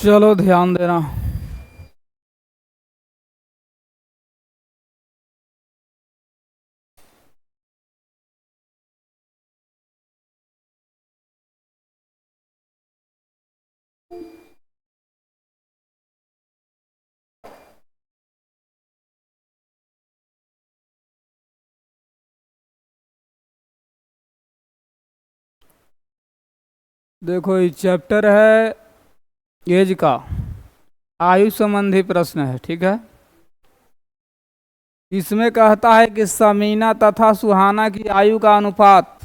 चलो ध्यान देना। देखो ये चैप्टर है एज का, आयु संबंधी प्रश्न है, ठीक है। इसमें कहता है कि समीना तथा सुहाना की आयु का अनुपात,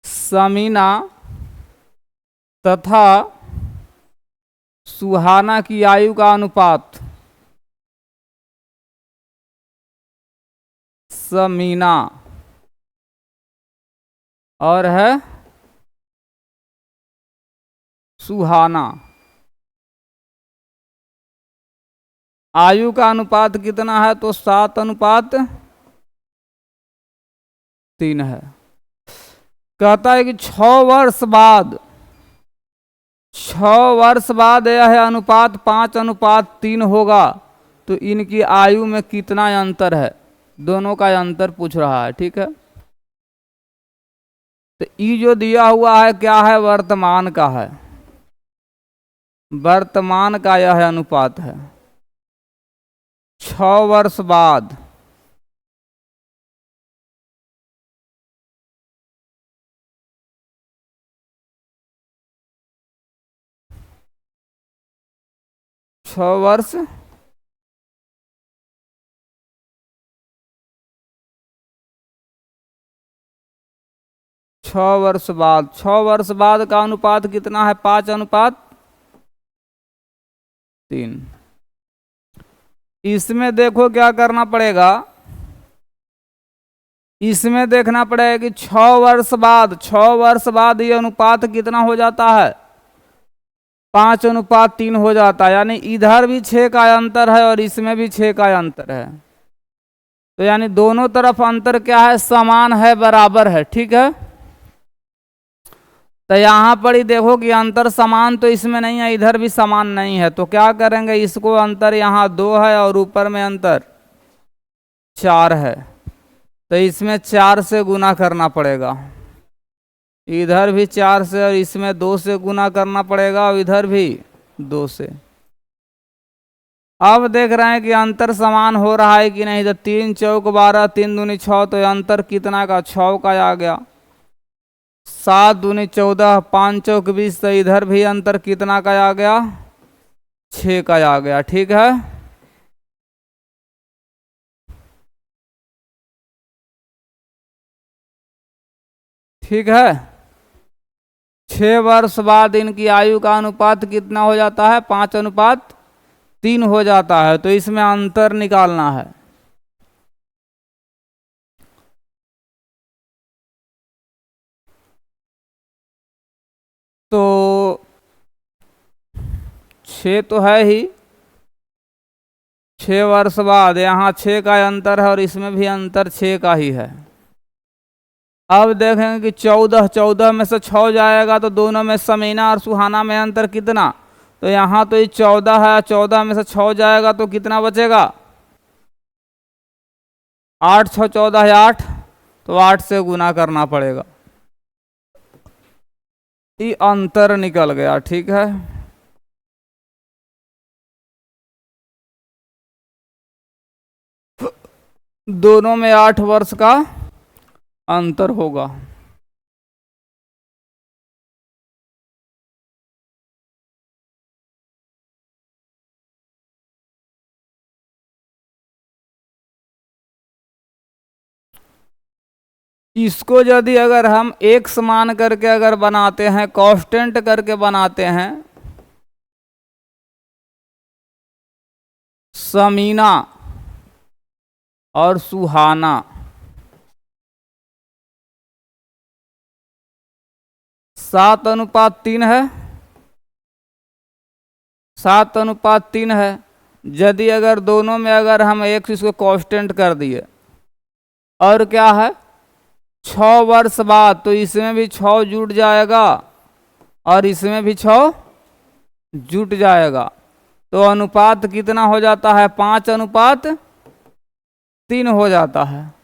समीना तथा सुहाना की आयु का अनुपात, समीना और है सुहाना, आयु का अनुपात कितना है? तो 7:3 है। कहता है कि 6 वर्ष बाद, 6 वर्ष बाद यह अनुपात 5:3 होगा, तो इनकी आयु में कितना अंतर है? दोनों का अंतर पूछ रहा है, ठीक है। तो ये जो दिया हुआ है क्या है? वर्तमान का है, वर्तमान का यह अनुपात है। 6 वर्ष बाद, छह वर्ष छह वर्ष बाद, 6 वर्ष बाद का अनुपात कितना है? 5:3। इसमें देखो क्या करना पड़ेगा, इसमें देखना पड़ेगा कि 6 वर्ष बाद, 6 वर्ष बाद ये अनुपात कितना हो जाता है? 5:3 हो जाता है। यानी इधर भी 6 का अंतर है और इसमें भी 6 का अंतर है। तो यानी दोनों तरफ अंतर क्या है? समान है, बराबर है, ठीक है। तो यहां पर ही देखो कि अंतर समान तो इसमें नहीं है, इधर भी समान नहीं है। तो क्या करेंगे, इसको अंतर यहाँ 2 है और ऊपर में अंतर 4 है, तो इसमें 4 से गुना करना पड़ेगा। इधर भी 4 से और इसमें 2 से गुना करना पड़ेगा और इधर भी 2 से। अब देख रहे हैं कि अंतर समान हो रहा है कि नहीं। तो 3 चौक 12, 3 दूनी 6, तो अंतर कितना का? 6 का आ गया। 7 दूनी 14, 5 चौक 20, तो इधर भी अंतर कितना का आ गया? 6 का आ गया, ठीक है। ठीक है। 6 वर्ष बाद इनकी आयु का अनुपात कितना हो जाता है? 5:3 हो जाता है। तो इसमें अंतर निकालना है। तो 6 तो है ही, 6 वर्ष बाद यहाँ 6 का अंतर है और इसमें भी अंतर 6 का ही है। अब देखेंगे कि 14, 14 में से 6 जाएगा तो दोनों में, समीना और सुहाना में अंतर कितना? तो यहाँ तो ये 14 है, 14 में से 6 जाएगा तो कितना बचेगा? 8 6 14 है 8, तो 8 से गुना करना पड़ेगा। ये अंतर निकल गया, ठीक है। दोनों में 8 वर्ष का अंतर होगा। इसको यदि अगर हम x मान करके अगर बनाते हैं, कांस्टेंट करके बनाते हैं, समीना और सुहाना 7:3 है, 7:3 है। यदि अगर दोनों में अगर हम एक इसको कांस्टेंट कर दिए, और क्या है 6 वर्ष बाद, तो इसमें भी 6 जुड़ जाएगा और इसमें भी 6 जुट जाएगा। तो अनुपात कितना हो जाता है? 5:3 हो जाता है।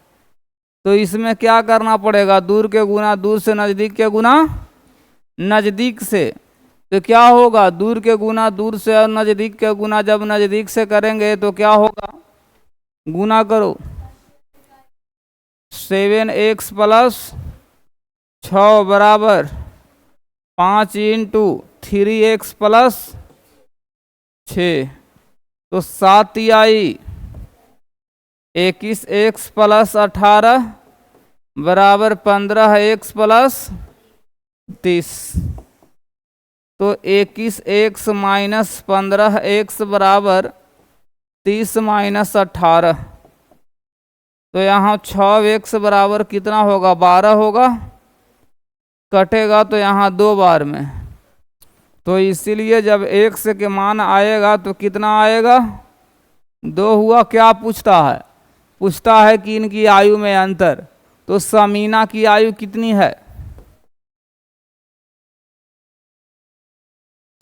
तो इसमें क्या करना पड़ेगा? दूर के गुना दूर से, नजदीक के गुना नजदीक से। तो क्या होगा? दूर के गुना दूर से और नजदीक के गुना जब नजदीक से करेंगे तो क्या होगा? गुना करो। 7x + 6 बराबर 5 × 3x + 6, तो 7 आई। 21x + 18 बराबर 15x + 30। तो 21x - 15x बराबर 30 - 18। तो यहाँ 6x बराबर कितना होगा? 12 होगा। कटेगा तो यहाँ 2 बार में। तो इसीलिए जब x के मान आएगा तो कितना आएगा? 2 हुआ। क्या पूछता है? पूछता है कि इनकी आयु में अंतर। तो समीना की आयु कितनी है?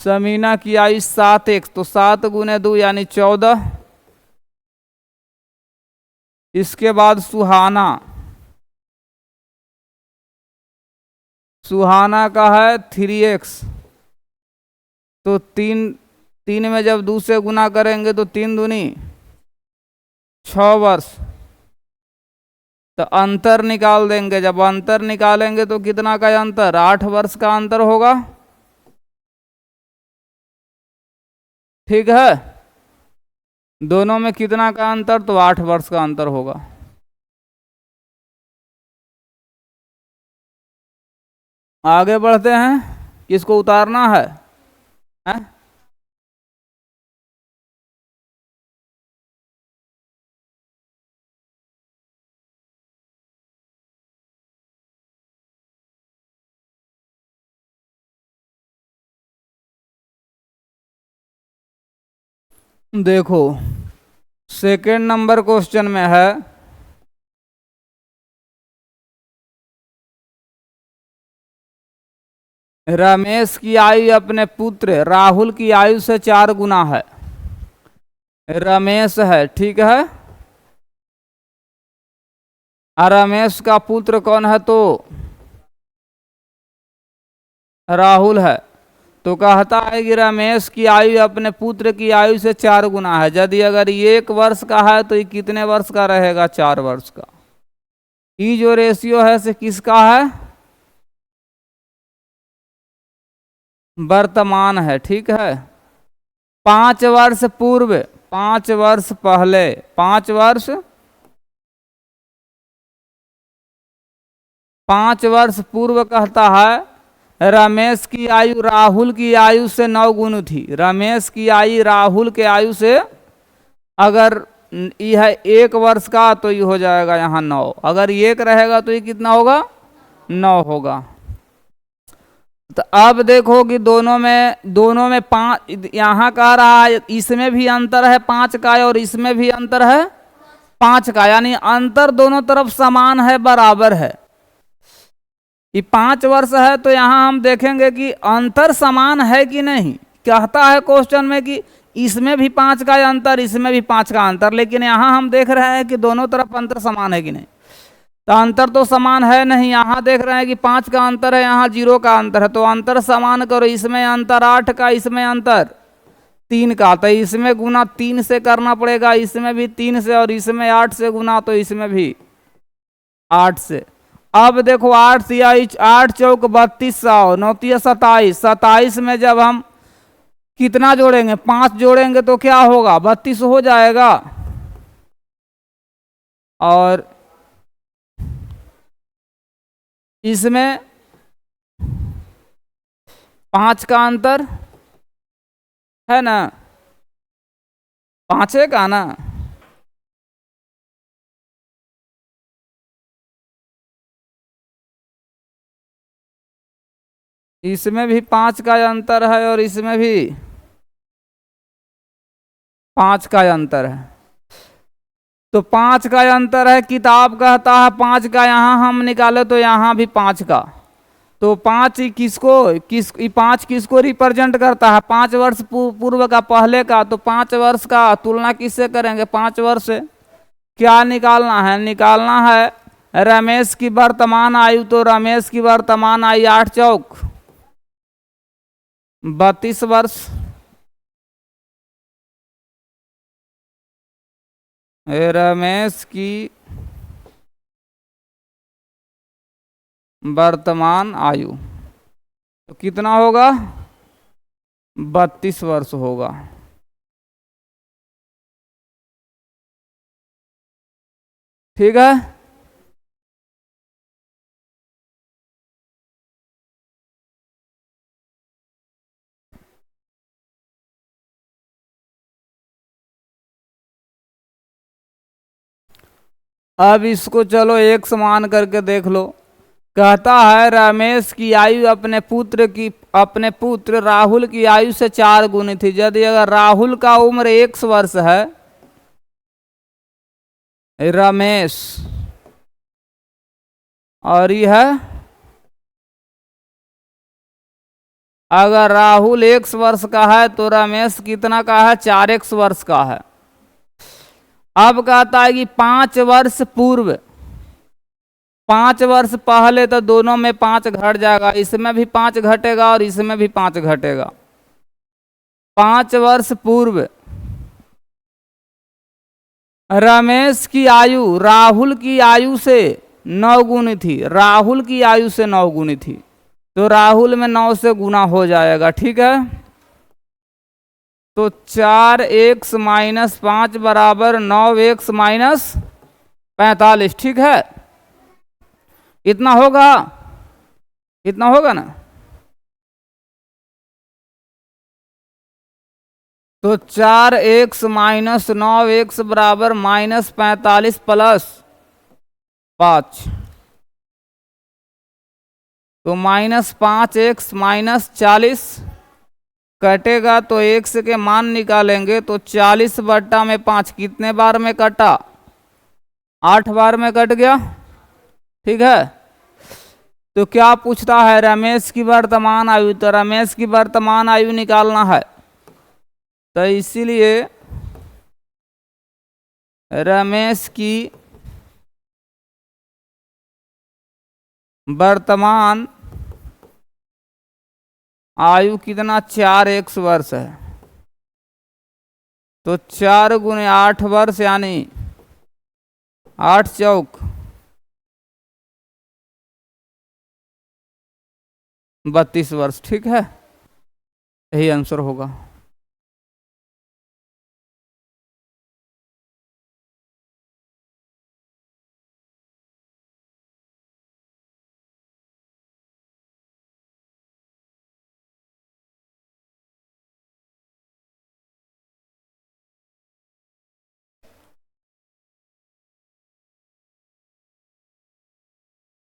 समीना की आयु 7x, तो 7 × 2 यानी 14। इसके बाद सुहाना, सुहाना का है 3x। तो 3 में जब 2 से गुना करेंगे तो 3 दूनी 6 वर्ष। तो अंतर निकाल देंगे। जब अंतर निकालेंगे तो कितना का अंतर? 8 वर्ष का अंतर होगा। ठीक है, दोनों में कितना का अंतर? तो 8 वर्ष का अंतर होगा। आगे बढ़ते हैं। किसको उतारना है? हैं? देखो, सेकेंड नंबर क्वेश्चन में है रमेश की आयु अपने पुत्र राहुल की आयु से 4 गुना है। रमेश है, ठीक है। और रमेश का पुत्र कौन है? तो राहुल है। तो कहता है कि रमेश की आयु अपने पुत्र की आयु से 4 गुना है। यदि अगर ये 1 वर्ष का है तो ये कितने वर्ष का रहेगा? 4 वर्ष का। ये जो रेशियो है से किसका है? वर्तमान है, ठीक है। 5 वर्ष पूर्व, 5 वर्ष पहले, 5 वर्ष पूर्व कहता है रमेश की आयु राहुल की आयु से 9 गुना थी। रमेश की आयु राहुल के आयु से, अगर यह 1 वर्ष का तो ये हो जाएगा यहाँ 9। अगर 1 रहेगा तो ये कितना होगा? 9 होगा। तो अब देखो कि दोनों में 5, यहाँ कह रहा है इसमें भी अंतर है 5 का और इसमें भी अंतर है 5 का, यानी अंतर दोनों तरफ समान है, बराबर है। ये 5 वर्ष है तो यहाँ हम देखेंगे कि अंतर समान है कि नहीं। कहता है क्वेश्चन में कि इसमें भी 5 का अंतर, इसमें भी 5 का अंतर, लेकिन यहाँ हम देख रहे हैं कि दोनों तरफ अंतर समान है कि नहीं। तो अंतर तो समान है नहीं। यहाँ देख रहे हैं कि 5 का अंतर है, यहाँ 0 का अंतर है। तो अंतर समान करो। इसमें अंतर 8 का, इसमें अंतर 3 का। तो इसमें गुना 3 से करना पड़ेगा, इसमें भी 3 से, और इसमें 8 से गुना तो इसमें भी 8 से। अब देखो 8 चौक 32, 9 27, 27 में जब हम कितना जोड़ेंगे? 5 जोड़ेंगे तो क्या होगा? 32 हो जाएगा। और इसमें 5 का अंतर है ना, 5 का ना। इसमें भी 5 का अंतर है और इसमें भी 5 का अंतर है। तो 5 का अंतर है। किताब कहता है 5 का, यहाँ हम निकाले तो यहाँ भी 5 का। तो 5 5 किसको रिप्रेजेंट करता है? 5 वर्ष पूर्व का, पहले का। तो 5 वर्ष का तुलना किससे करेंगे? 5 वर्ष से। क्या निकालना है? निकालना है रमेश की वर्तमान आयु। तो रमेश की वर्तमान आयु 8 चौक 32 वर्ष। रमेश की वर्तमान आयु तो कितना होगा? 32 वर्ष होगा। ठीक है। अब इसको चलो एक समान करके देख लो। कहता है रमेश की आयु अपने पुत्र राहुल की आयु से 4 गुनी थी। यदि अगर राहुल का उम्र 1 वर्ष है, रमेश, और यह है, अगर राहुल 1 वर्ष का है तो रमेश कितना का है? 4x वर्ष का है। अब कहता है कि 5 वर्ष पूर्व, 5 वर्ष पहले, तो दोनों में 5 घट जाएगा, इसमें भी 5 घटेगा और इसमें भी 5 घटेगा। 5 वर्ष पूर्व रमेश की आयु राहुल की आयु से 9 गुनी थी। राहुल की आयु से 9 गुनी थी, तो राहुल में 9 से गुना हो जाएगा। ठीक है। तो 4x - 5 बराबर 9x - 45। ठीक है। इतना होगा, इतना होगा ना। तो 4x - 9x बराबर -45 प्लस 5, तो -5x - 40 कटेगा। तो x के मान निकालेंगे तो 40/5 कितने बार में कटा? 8 बार में कट गया। ठीक है। तो क्या पूछता है? रमेश की वर्तमान आयु। तो रमेश की वर्तमान आयु निकालना है, तो इसीलिए रमेश की वर्तमान आयु कितना? 4x वर्ष है। तो 4 गुने 8 वर्ष, यानी 8 चौक 32 वर्ष। ठीक है। यही आंसर होगा।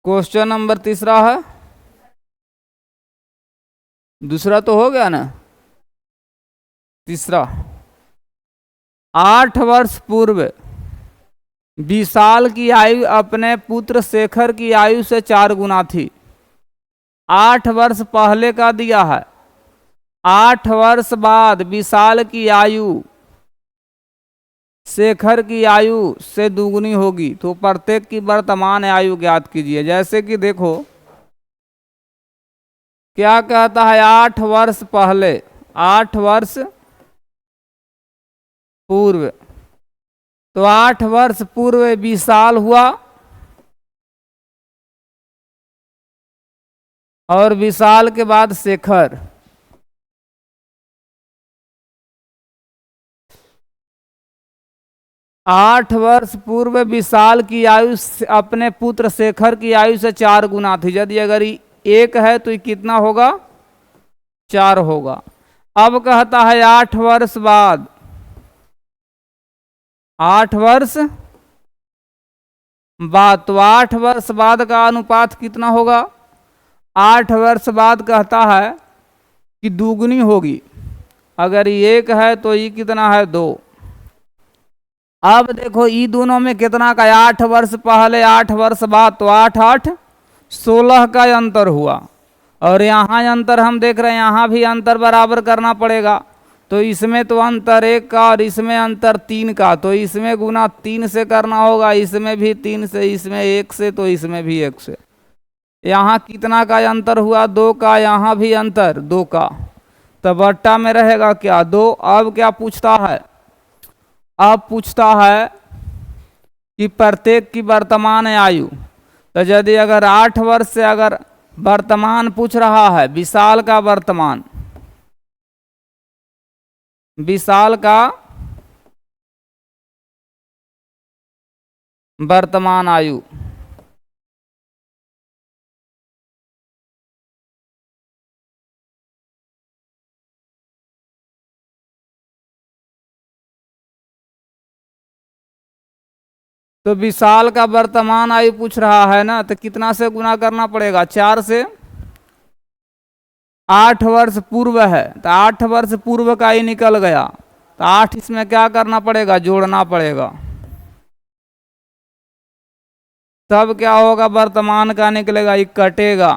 क्वेश्चन नंबर 3 है। दूसरा तो हो गया ना। 3, 8 वर्ष पूर्व विशाल की आयु अपने पुत्र शेखर की आयु से 4 गुना थी। 8 वर्ष पहले का दिया है। 8 वर्ष बाद विशाल की आयु शेखर की आयु से दुगुनी होगी। तो प्रत्येक की वर्तमान आयु ज्ञात कीजिए। जैसे कि देखो क्या कहता है? 8 वर्ष पहले, 8 वर्ष पूर्व। तो 8 वर्ष पूर्व विशाल हुआ, और विशाल के बाद शेखर। आठ वर्ष पूर्व विशाल की आयु अपने पुत्र शेखर की आयु से 4 गुना थी। यदि अगर 1 है तो कितना होगा? 4 होगा। अब कहता है 8 वर्ष बाद, 8 वर्ष बाद, तो 8 वर्ष बाद का अनुपात कितना होगा? 8 वर्ष बाद कहता है कि दुगुनी होगी। अगर 1 है तो ये कितना है? 2। अब देखो ये दोनों में कितना का? 8 वर्ष पहले 8 वर्ष बाद, तो 8 8 16 का अंतर हुआ। और यहाँ अंतर हम देख रहे हैं, यहाँ भी अंतर बराबर करना पड़ेगा। तो इसमें तो अंतर 1 का और इसमें अंतर 3 का, तो इसमें गुना 3 से करना होगा, इसमें भी 3 से, इसमें 1 से, तो इसमें भी 1 से। यहाँ कितना का अंतर हुआ? 2 का। यहाँ भी अंतर 2 का, तो बट्टा में रहेगा क्या? 2। अब क्या पूछता है? अब पूछता है कि प्रत्येक की वर्तमान आयु। तो यदि अगर 8 वर्ष से अगर वर्तमान पूछ रहा है, विशाल का वर्तमान, विशाल का वर्तमान आयु, तो विशाल का वर्तमान आयु पूछ रहा है ना, तो कितना से गुना करना पड़ेगा? 4 से। 8 वर्ष पूर्व है, तो 8 वर्ष पूर्व का ही निकल गया, तो 8 इसमें क्या करना पड़ेगा? जोड़ना पड़ेगा। तब क्या होगा? वर्तमान का निकलेगा, ये कटेगा।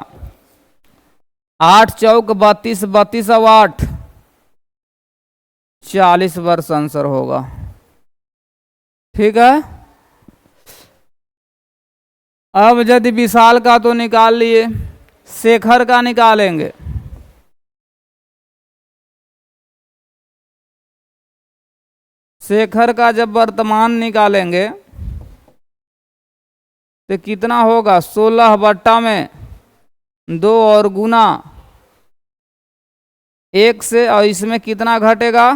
8 चौक 32, 32 और 8 40 वर्ष आंसर होगा। ठीक है। अब यदि विशाल का तो निकाल लिए, शेखर का निकालेंगे। शेखर का जब वर्तमान निकालेंगे तो कितना होगा? 16 बट्टा में 2 और गुना 1 से, और इसमें कितना घटेगा?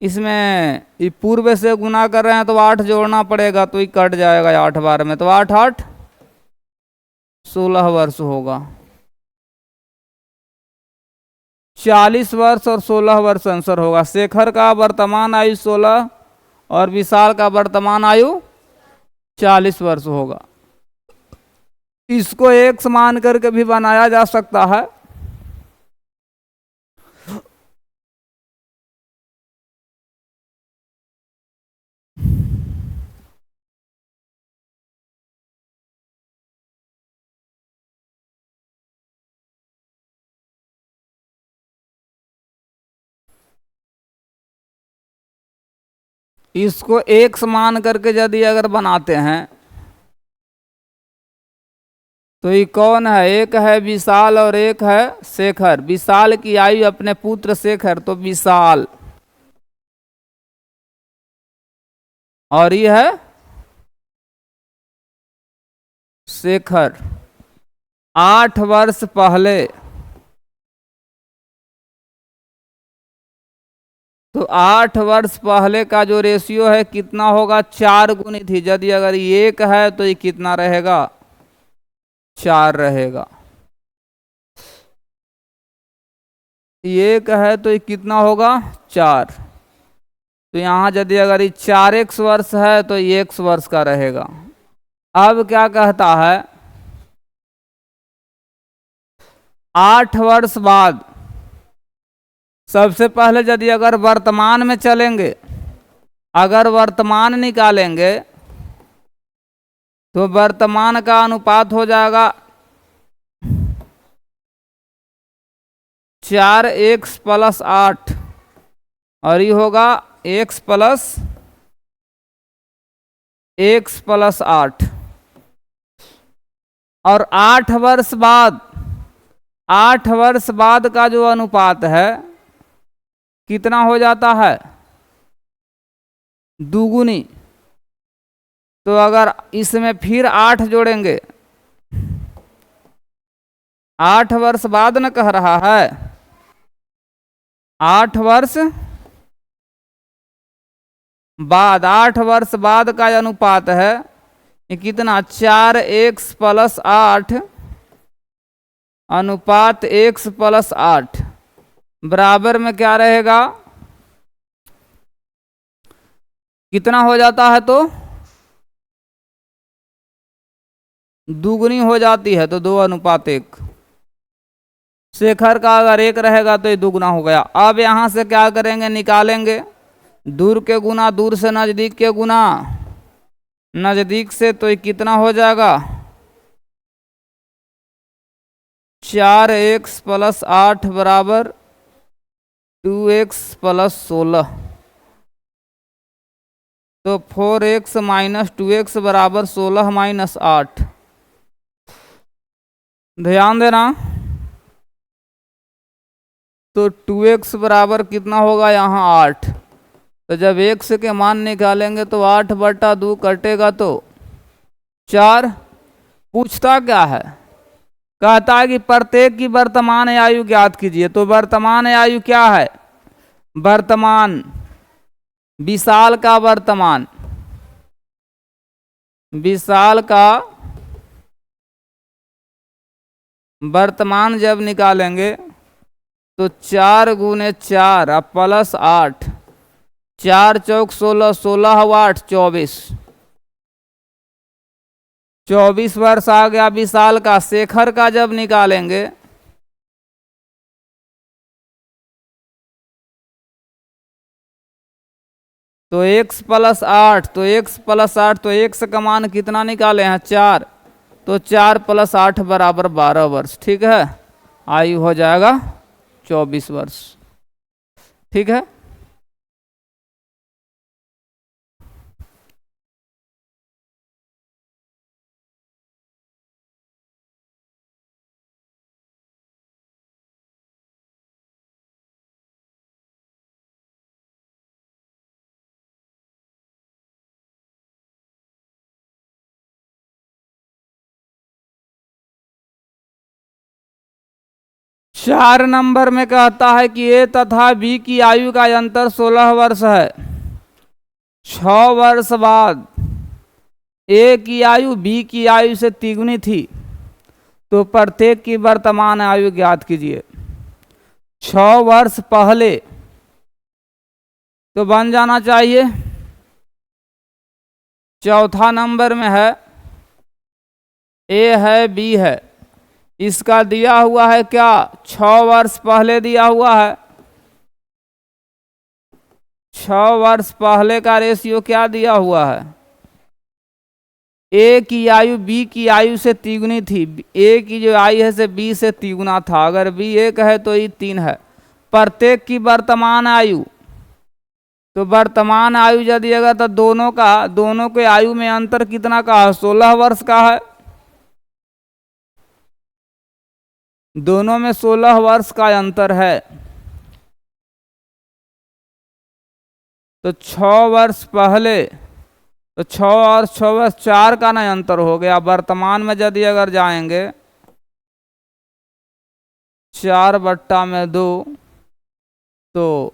इसमें ये पूर्व से गुना कर रहे हैं तो 8 जोड़ना पड़ेगा, तो ये कट जाएगा 8 बार में, तो 8 8 16 वर्ष होगा। 40 वर्ष और 16 वर्ष आंसर होगा। शेखर का वर्तमान आयु 16 और विशाल का वर्तमान आयु 40 वर्ष होगा। इसको एक समान करके भी बनाया जा सकता है। इसको एक समान करके यदि अगर बनाते हैं तो ये कौन है? एक है विशाल और एक है शेखर। विशाल की आयु अपने पुत्र शेखर, तो विशाल, और ये है शेखर। 8 वर्ष पहले, तो 8 वर्ष पहले का जो रेशियो है कितना होगा? 4 गुनी थी। यदि अगर ये 1 है तो ये कितना रहेगा? 4 रहेगा। ये 1 है तो ये कितना होगा? 4। तो यहाँ यदि अगर ये 4x वर्ष है तो ये x वर्ष का रहेगा। अब क्या कहता है? 8 वर्ष बाद, सबसे पहले यदि अगर वर्तमान में चलेंगे, अगर वर्तमान निकालेंगे तो वर्तमान का अनुपात हो जाएगा 4x + 8, और ये होगा x + 8। और 8 वर्ष बाद, 8 वर्ष बाद का जो अनुपात है कितना हो जाता है? दुगुनी। तो अगर इसमें फिर 8 जोड़ेंगे, 8 वर्ष बाद न कह रहा है, 8 वर्ष बाद, 8 वर्ष बाद का अनुपात है ये कितना? 4x + 8 अनुपात x + 8 बराबर में क्या रहेगा? कितना हो जाता है? तो दुगुनी हो जाती है, तो 2:1। शेखर का अगर 1 रहेगा तो ये दुगुना हो गया। अब यहां से क्या करेंगे? निकालेंगे। दूर के गुना दूर से, नजदीक के गुना नजदीक से, तो ये कितना हो जाएगा? 4x प्लस 8 बराबर 2x प्लस 16। तो 4x माइनस 2x बराबर 16 माइनस 8। ध्यान देना। तो 2x बराबर कितना होगा यहाँ 8। तो जब x के मान निकालेंगे तो 8/2 कटेगा तो 4। पूछता क्या है, कहता है कि प्रत्येक की वर्तमान आयु ज्ञात कीजिए। तो वर्तमान आयु क्या है, वर्तमान, विशाल का वर्तमान, विशाल का वर्तमान जब निकालेंगे तो 4 गुने 4 अब प्लस 8, 4 चौक 16, 16 हुआ 8, 24। 24 वर्ष आ गया विशाल का। शेखर का जब निकालेंगे तो x प्लस 8, तो x प्लस 8, तो x का मान कितना निकाले हैं 4। तो 4 प्लस 8 बराबर 12 वर्ष। ठीक है, आयु हो जाएगा 24 वर्ष। ठीक है। चार नंबर में कहता है कि ए तथा बी की आयु का अंतर 16 वर्ष है। 6 वर्ष बाद ए की आयु बी की आयु से तिगुनी थी। तो प्रत्येक की वर्तमान आयु ज्ञात कीजिए। 6 वर्ष पहले तो बन जाना चाहिए। चौथा नंबर में है, ए है बी है, इसका दिया हुआ है क्या 6 वर्ष पहले दिया हुआ है। 6 वर्ष पहले का रेशियो क्या दिया हुआ है, ए की आयु बी की आयु से तिगुनी थी। ए की जो आयु है से बी से तिगुना था। अगर बी 1 है तो ये 3 है। प्रत्येक की वर्तमान आयु, तो वर्तमान आयु यदि अगर तो दोनों के आयु में अंतर कितना का है 16 वर्ष का है। दोनों में 16 वर्ष का अंतर है। तो 6 वर्ष पहले, तो 6 और 6 वर्ष 4 का ना अंतर हो गया। वर्तमान में यदि अगर जाएंगे 4/2 तो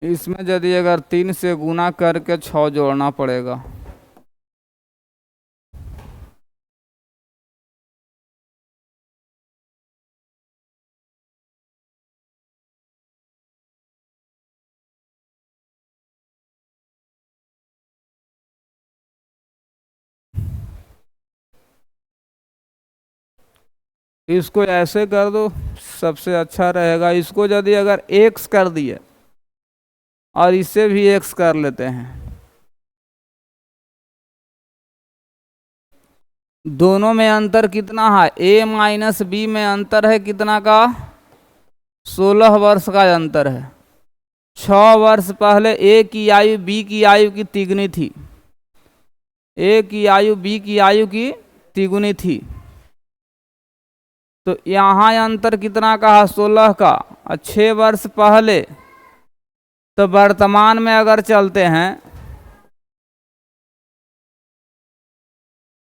इसमें यदि अगर 3 से गुना करके 6 जोड़ना पड़ेगा। इसको ऐसे कर दो, सबसे अच्छा रहेगा। इसको यदि अगर x कर दिए और इसे भी x कर लेते हैं, दोनों में अंतर कितना है, a माइनस बी में अंतर है कितना का 16 वर्ष का अंतर है। 6 वर्ष पहले a की आयु b की आयु की तिगुनी थी। a की आयु b की आयु की तिगुनी थी। तो यहाँ अंतर कितना का है 16 का। और 6 वर्ष पहले, तो वर्तमान में अगर चलते हैं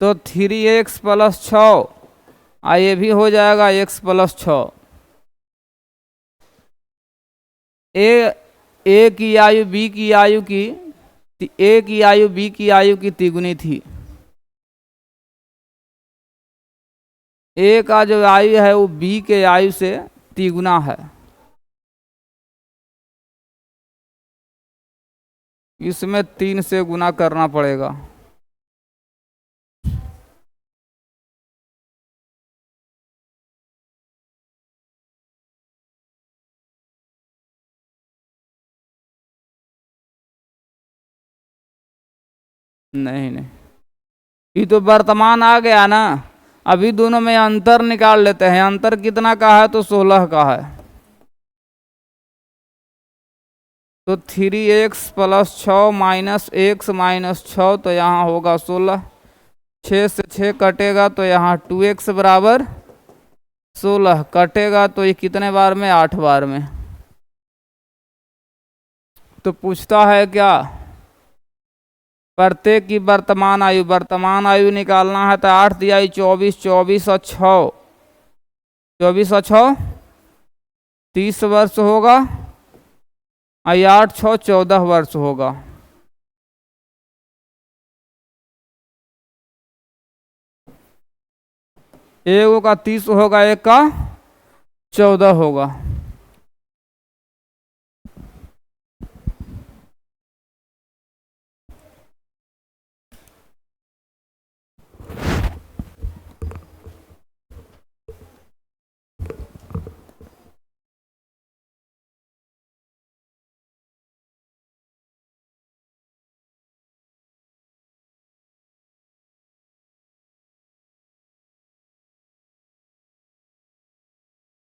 तो 3x प्लस 6, ये भी हो जाएगा x प्लस 6। ए की आयु बी की आयु की, ए की आयु बी की आयु की तिगुनी थी। ए का जो आयु है वो बी के आयु से तिगुना है। इसमें 3 से गुना करना पड़ेगा। नहीं नहीं, ये तो वर्तमान आ गया ना। अभी दोनों में अंतर निकाल लेते हैं। अंतर कितना का है? तो 16 का है। तो 3x plus 6 minus x minus 6, तो यहाँ होगा 16। 6 से 6 कटेगा तो यहाँ 2x बराबर 16 कटेगा, तो ये कितने बार में? 8 बार में। तो पूछता है क्या? प्रत्येक की वर्तमान आयु निकालना है। तो 8 दिया 24, 24 और 6, 24 और 6 30 वर्ष होगा, और 8 6 14 वर्ष होगा। एक का 30 होगा, एक का 14 होगा।